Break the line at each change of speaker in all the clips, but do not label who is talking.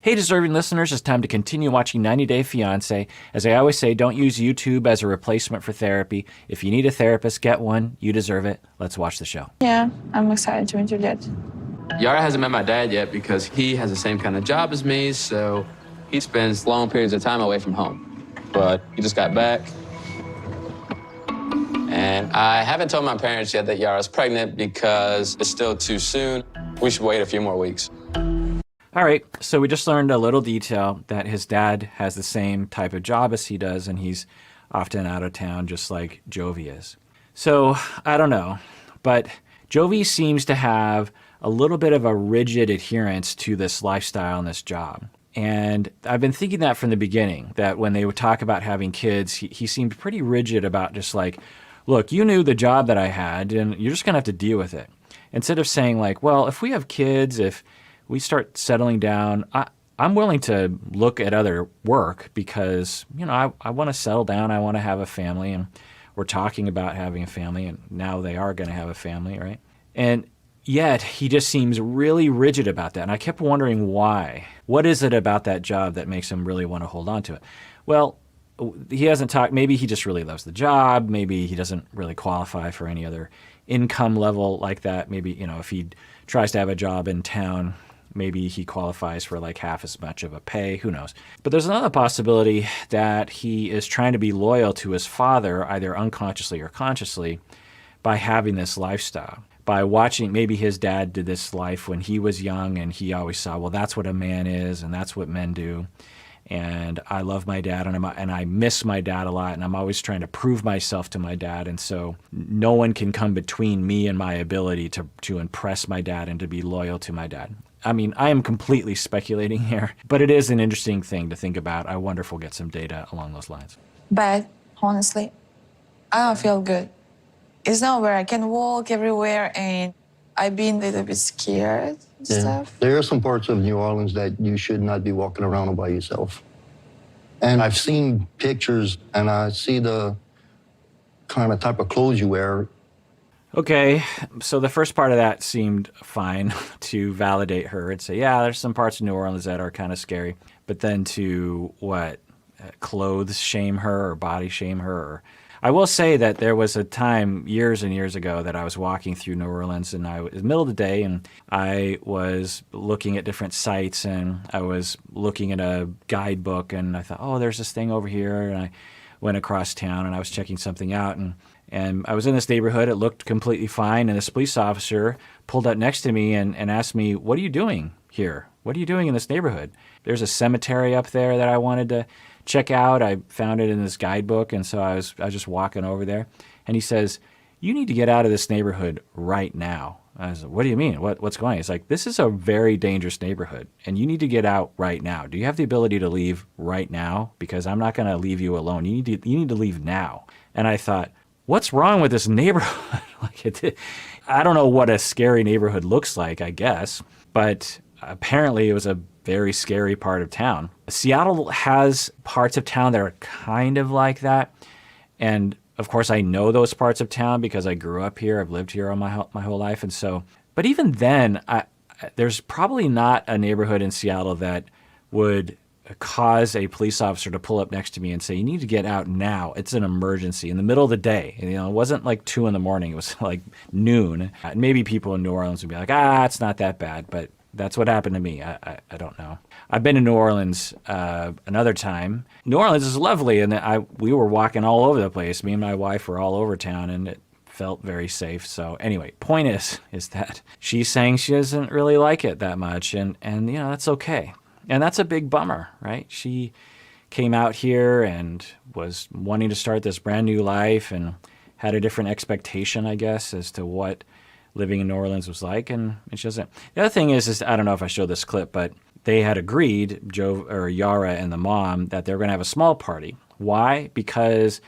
Hey, deserving listeners, it's time to continue watching 90 Day Fiancé. As I always say, don't use YouTube as a replacement for therapy. If you need a therapist, get one. You deserve it. Let's watch the show.
Yeah, I'm excited to meet your dad.
Yara hasn't met my dad yet because he has the same kind of job as me, so he spends long periods of time away from home. But he just got back. And I haven't told my parents yet that Yara's pregnant because it's still too soon. We should wait a few more weeks.
All right, so we just learned a little detail that his dad has the same type of job as he does, and he's often out of town just like Jovi is. So, I don't know, but Jovi seems to have a little bit of a rigid adherence to this lifestyle and this job. And I've been thinking that from the beginning, that when they would talk about having kids, he seemed pretty rigid about just like, look, you knew the job that I had, and you're just going to have to deal with it. Instead of saying like, well, if we have kids, if we start settling down, I'm willing to look at other work because, you know, I want to settle down. I want to have a family, and we're talking about having a family, and now they are going to have a family, right? And yet he just seems really rigid about that. And I kept wondering why. What is it about that job that makes him really want to hold on to it? Well, he hasn't talked. Maybe he just really loves the job. Maybe he doesn't really qualify for any other income level like that. Maybe, you know, if he tries to have a job in town, maybe he qualifies for like half as much of a pay, who knows. But there's another possibility that he is trying to be loyal to his father, either unconsciously or consciously, by having this lifestyle. By watching, maybe his dad did this life when he was young and he always saw, well, that's what a man is and that's what men do. And I love my dad and I miss my dad a lot, and I'm always trying to prove myself to my dad. And so no one can come between me and my ability to impress my dad and to be loyal to my dad. I mean, I am completely speculating here, but it is an interesting thing to think about. I wonder if we'll get some data along those lines.
But honestly, I don't feel good. It's not where I can walk everywhere, and I've been a little bit scared and stuff.
There are some parts of New Orleans that you should not be walking around by yourself. And I've seen pictures, and I see the kind of type of clothes you wear.
Okay, so the first part of that seemed fine to validate her and say, yeah, there's some parts of New Orleans that are kind of scary. But then to, clothes shame her or body shame her? Or I will say that there was a time years and years ago that I was walking through New Orleans, and it was the middle of the day, and I was looking at different sites, and I was looking at a guidebook, and I thought, oh, there's this thing over here, and I went across town, and I was checking something out, and I was in this neighborhood. It looked completely fine, and this police officer pulled up next to me and asked me, what are you doing here? What are you doing in this neighborhood? There's a cemetery up there that I wanted to check out. I found it in this guidebook, and so I was just walking over there. And he says, you need to get out of this neighborhood right now. I was like, what do you mean? What's going on? He's like, this is a very dangerous neighborhood, and you need to get out right now. Do you have the ability to leave right now? Because I'm not going to leave you alone. You need to leave now. And I thought, what's wrong with this neighborhood? I don't know what a scary neighborhood looks like, I guess, but apparently it was a very scary part of town. Seattle has parts of town that are kind of like that. And of course, I know those parts of town because I grew up here. I've lived here all my whole life. And so, but even then, there's probably not a neighborhood in Seattle that would cause a police officer to pull up next to me and say, you need to get out now. It's an emergency in the middle of the day. You know, it wasn't like 2 a.m. It was like noon. Maybe people in New Orleans would be like, it's not that bad. But that's what happened to me. I don't know. I've been to New Orleans another time. New Orleans is lovely, and we were walking all over the place. Me and my wife were all over town, and it felt very safe. So anyway, point is that she's saying she doesn't really like it that much, and you know, that's okay. And that's a big bummer, right? She came out here and was wanting to start this brand new life and had a different expectation, I guess, as to what living in New Orleans was like, and she doesn't. The other thing is I don't know if I showed this clip, but they had agreed, Yara and the mom, that they were going to have a small party. Why? Because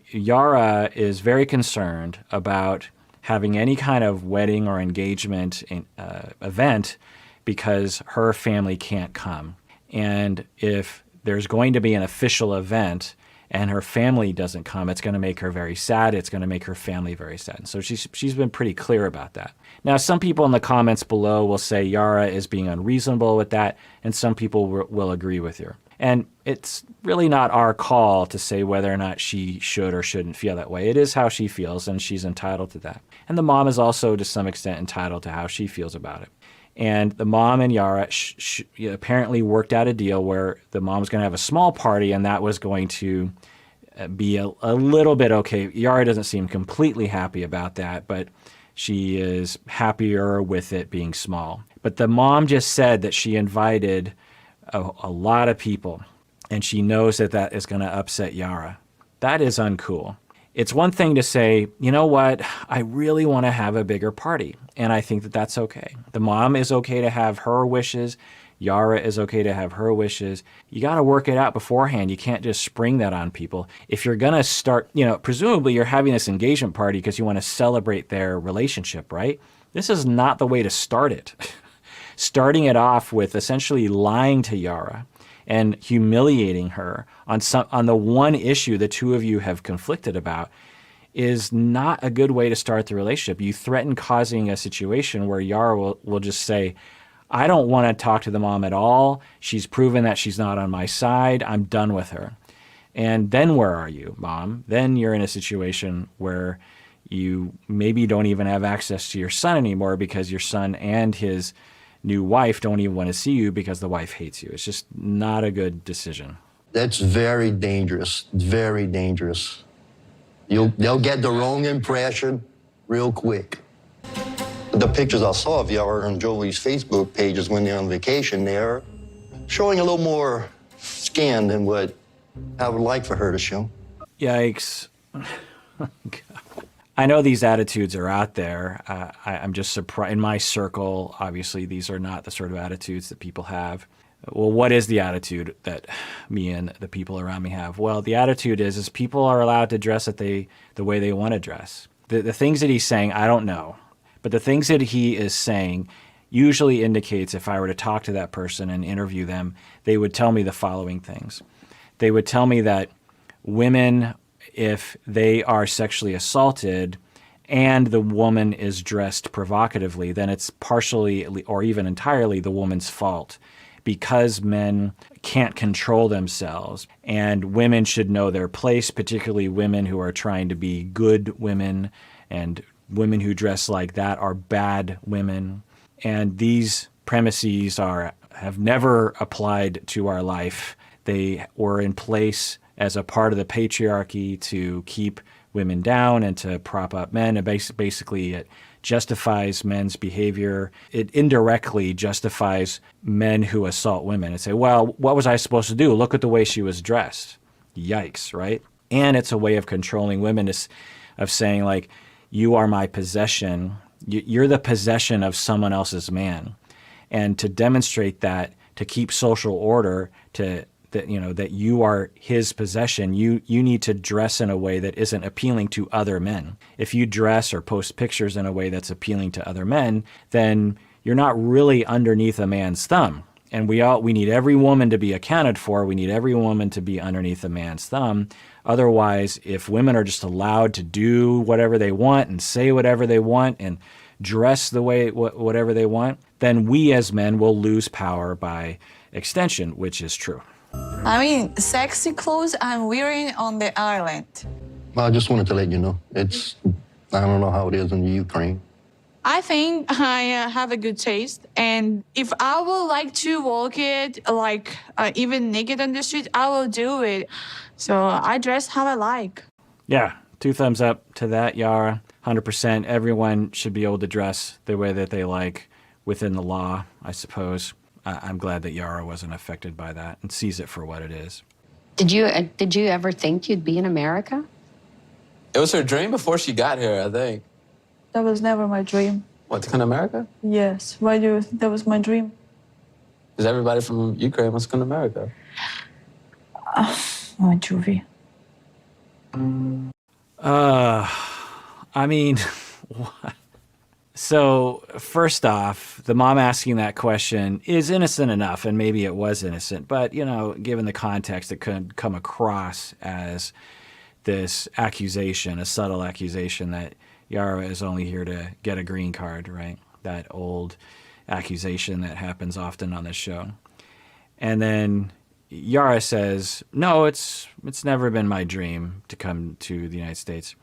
Yara is very concerned about having any kind of wedding or engagement event because her family can't come. And if there's going to be an official event and her family doesn't come, it's going to make her very sad. It's going to make her family very sad. And so she's been pretty clear about that. Now, some people in the comments below will say Yara is being unreasonable with that, and some people will agree with her. And it's really not our call to say whether or not she should or shouldn't feel that way. It is how she feels, and she's entitled to that. And the mom is also, to some extent, entitled to how she feels about it. And the mom and Yara apparently worked out a deal where the mom was going to have a small party, and that was going to be a little bit okay. Yara doesn't seem completely happy about that, but she is happier with it being small. But the mom just said that she invited a lot of people, and she knows that that is going to upset Yara. That is uncool. It's one thing to say, you know what, I really want to have a bigger party, and I think that that's okay. The mom is okay to have her wishes. Yara is okay to have her wishes. You got to work it out beforehand. You can't just spring that on people. If you're going to start, presumably you're having this engagement party because you want to celebrate their relationship, right? This is not the way to start it. Starting it off with essentially lying to Yara and humiliating her on the one issue the two of you have conflicted about is not a good way to start the relationship. You threaten causing a situation where Yara will just say, I don't want to talk to the mom at all. She's proven that she's not on my side. I'm done with her. And then where are you, mom? Then you're in a situation where you maybe don't even have access to your son anymore because your son and his new wife don't even want to see you because the wife hates you. It's just not a good decision.
That's very dangerous, very dangerous. They'll get the wrong impression real quick. The pictures I saw of Yara on Jovi's Facebook pages when they're on vacation, they're showing a little more skin than what I would like for her to show.
Yikes. I know these attitudes are out there. I'm just surprised. In my circle, obviously, these are not the sort of attitudes that people have. Well, what is the attitude that me and the people around me have? Well, the attitude is people are allowed to dress the way they want to dress. The things that he's saying, I don't know. But the things that he is saying usually indicates if I were to talk to that person and interview them, they would tell me the following things. They would tell me that women, if they are sexually assaulted and the woman is dressed provocatively, then it's partially or even entirely the woman's fault because men can't control themselves and women should know their place, particularly women who are trying to be good women, and women who dress like that are bad women. And these premises have never applied to our life. They were in place as a part of the patriarchy to keep women down and to prop up men. And basically it justifies men's behavior. It indirectly justifies men who assault women and say, well, what was I supposed to do? Look at the way she was dressed. Yikes, right? And it's a way of controlling women, of saying like, you are my possession. You're the possession of someone else's man. And to demonstrate that, to keep social order, that you are his possession, you need to dress in a way that isn't appealing to other men. If you dress or post pictures in a way that's appealing to other men, then you're not really underneath a man's thumb. And we need every woman to be accounted for. We need every woman to be underneath a man's thumb. Otherwise, if women are just allowed to do whatever they want and say whatever they want and dress the way whatever they want, then we as men will lose power by extension, which is true.
I mean, sexy clothes I'm wearing on the island.
I just wanted to let you know. I don't know how it is in the Ukraine.
I think I have a good taste, and if I would like to walk it even naked on the street, I will do it. So I dress how I like.
Yeah, 2 thumbs up to that, Yara. 100%. Everyone should be able to dress the way that they like within the law, I suppose. I'm glad that Yara wasn't affected by that and sees it for what it is.
Did you ever think you'd be in America?
It was her dream before she got here, I think.
That was never my dream.
What, to come to America?
Yes. Why do you think that was my dream?
Because everybody from Ukraine wants to come to America.
Oh, Jovi.
I mean, what? So first off, the mom asking that question is innocent enough, and maybe it was innocent, but given the context, it could come across as this accusation, a subtle accusation that Yara is only here to get a green card, right? That old accusation that happens often on this show. And then Yara says, no, it's never been my dream to come to the United States.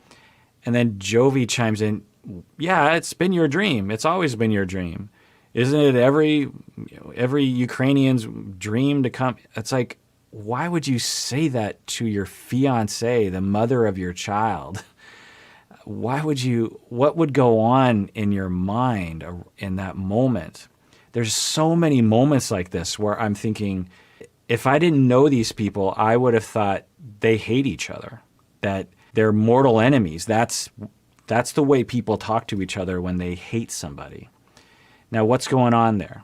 And then Jovi chimes in, yeah, it's been your dream. It's always been your dream. Isn't it every Ukrainian's dream to come? It's like, why would you say that to your fiancé, the mother of your child? What would go on in your mind in that moment? There's so many moments like this where I'm thinking, if I didn't know these people, I would have thought they hate each other, that they're mortal enemies. That's the way people talk to each other when they hate somebody. Now, what's going on there?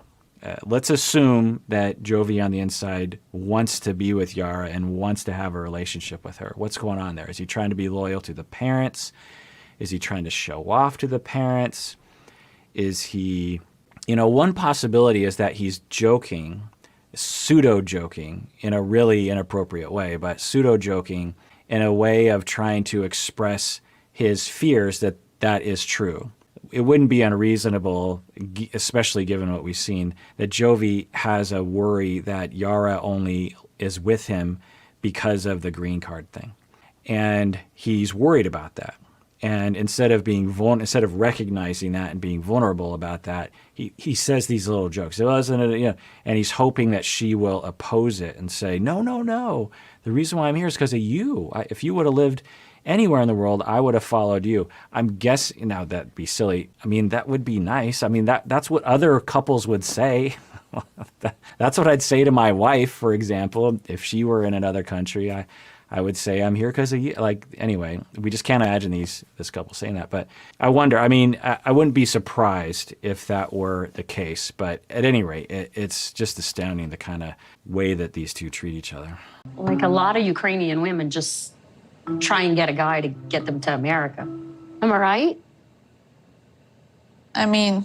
Let's assume that Jovi on the inside wants to be with Yara and wants to have a relationship with her. What's going on there? Is he trying to be loyal to the parents? Is he trying to show off to the parents? Is he, one possibility is that he's joking, pseudo-joking in a really inappropriate way, but pseudo-joking in a way of trying to express his fears that that is true. It wouldn't be unreasonable, especially given what we've seen, that Jovi has a worry that Yara only is with him because of the green card thing. And he's worried about that. And instead of recognizing that and being vulnerable about that, he says these little jokes. It wasn't, and he's hoping that she will oppose it and say, no. The reason why I'm here is because of you. If you would have lived anywhere in the world, I would have followed you. I'm guessing, now that'd be silly. I mean, that would be nice. I mean, that's what other couples would say. That's what I'd say to my wife, for example. If she were in another country, I would say, I'm here because of you. Anyway, we just can't imagine this couple saying that. But I wonder, I wouldn't be surprised if that were the case. But at any rate, it's just astounding the kind of way that these two treat each other.
Like a lot of Ukrainian women just try and get a guy to get them to America. Am I right?
I mean,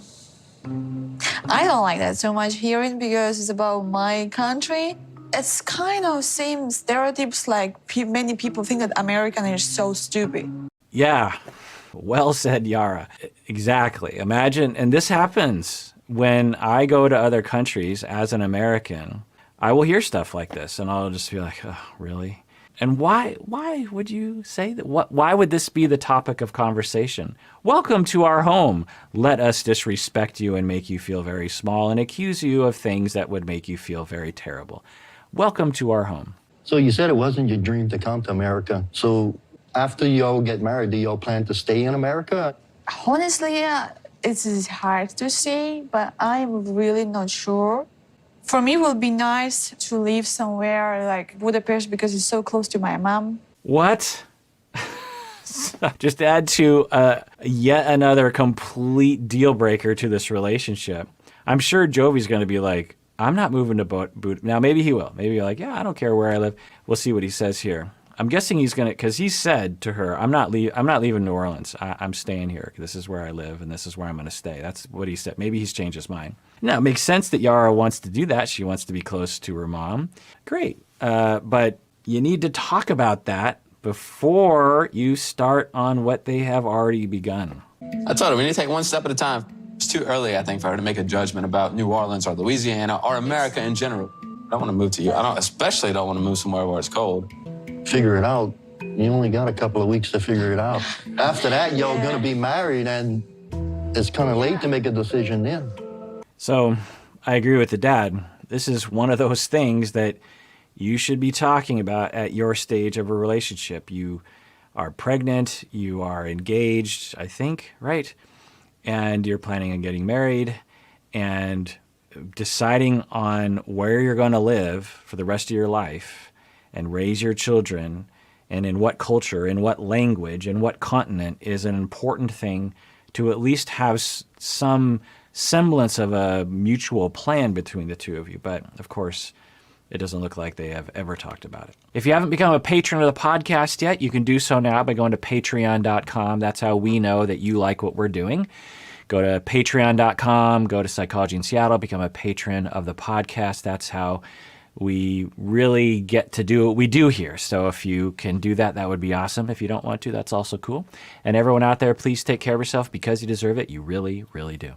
I don't like that so much hearing because it's about my country. It's kind of same stereotypes like many people think that American is so stupid.
Yeah, well said, Yara. Exactly. Imagine, and this happens when I go to other countries as an American. I will hear stuff like this, and I'll just be like, oh, really? And why would you say that? Why would this be the topic of conversation? Welcome to our home. Let us disrespect you and make you feel very small and accuse you of things that would make you feel very terrible. Welcome to our home.
So you said it wasn't your dream to come to America. So after y'all get married, do y'all plan to stay in America?
Honestly, it's hard to say, but I'm really not sure. For me, it would be nice to live somewhere like Budapest because it's so close to my mom.
What? Just add to yet another complete deal breaker to this relationship. I'm sure Jovi's going to be like, I'm not moving to Budapest. Now, maybe he will. Maybe you're like, yeah, I don't care where I live. We'll see what he says here. I'm guessing he's going to, because he said to her, I'm not leaving New Orleans. I'm staying here. This is where I live, and this is where I'm going to stay. That's what he said. Maybe he's changed his mind. Now, it makes sense that Yara wants to do that. She wants to be close to her mom. Great. But you need to talk about that before you start on what they have already begun.
I told her we need to take one step at a time. It's too early, I think, for her to make a judgment about New Orleans or Louisiana or America in general. I don't want to move to you. Especially don't want to move somewhere where it's cold.
Figure it out. You only got a couple of weeks to figure it out. After that, y'all gonna be married, and it's kind of late to make a decision then.
So I agree with the dad. This is one of those things that you should be talking about at your stage of a relationship. You are pregnant, you are engaged, I think, right? And you're planning on getting married and deciding on where you're going to live for the rest of your life and raise your children, and in what culture, in what language, in what continent is an important thing to at least have some semblance of a mutual plan between the two of you. But of course, it doesn't look like they have ever talked about it. If you haven't become a patron of the podcast yet, you can do so now by going to patreon.com. That's how we know that you like what we're doing. go to patreon.com, go to Psychology in Seattle, become a patron of the podcast. That's how we really get to do what we do here. So if you can do that, that would be awesome. If you don't want to, that's also cool. And everyone out there, please take care of yourself because you deserve it. You really, really do.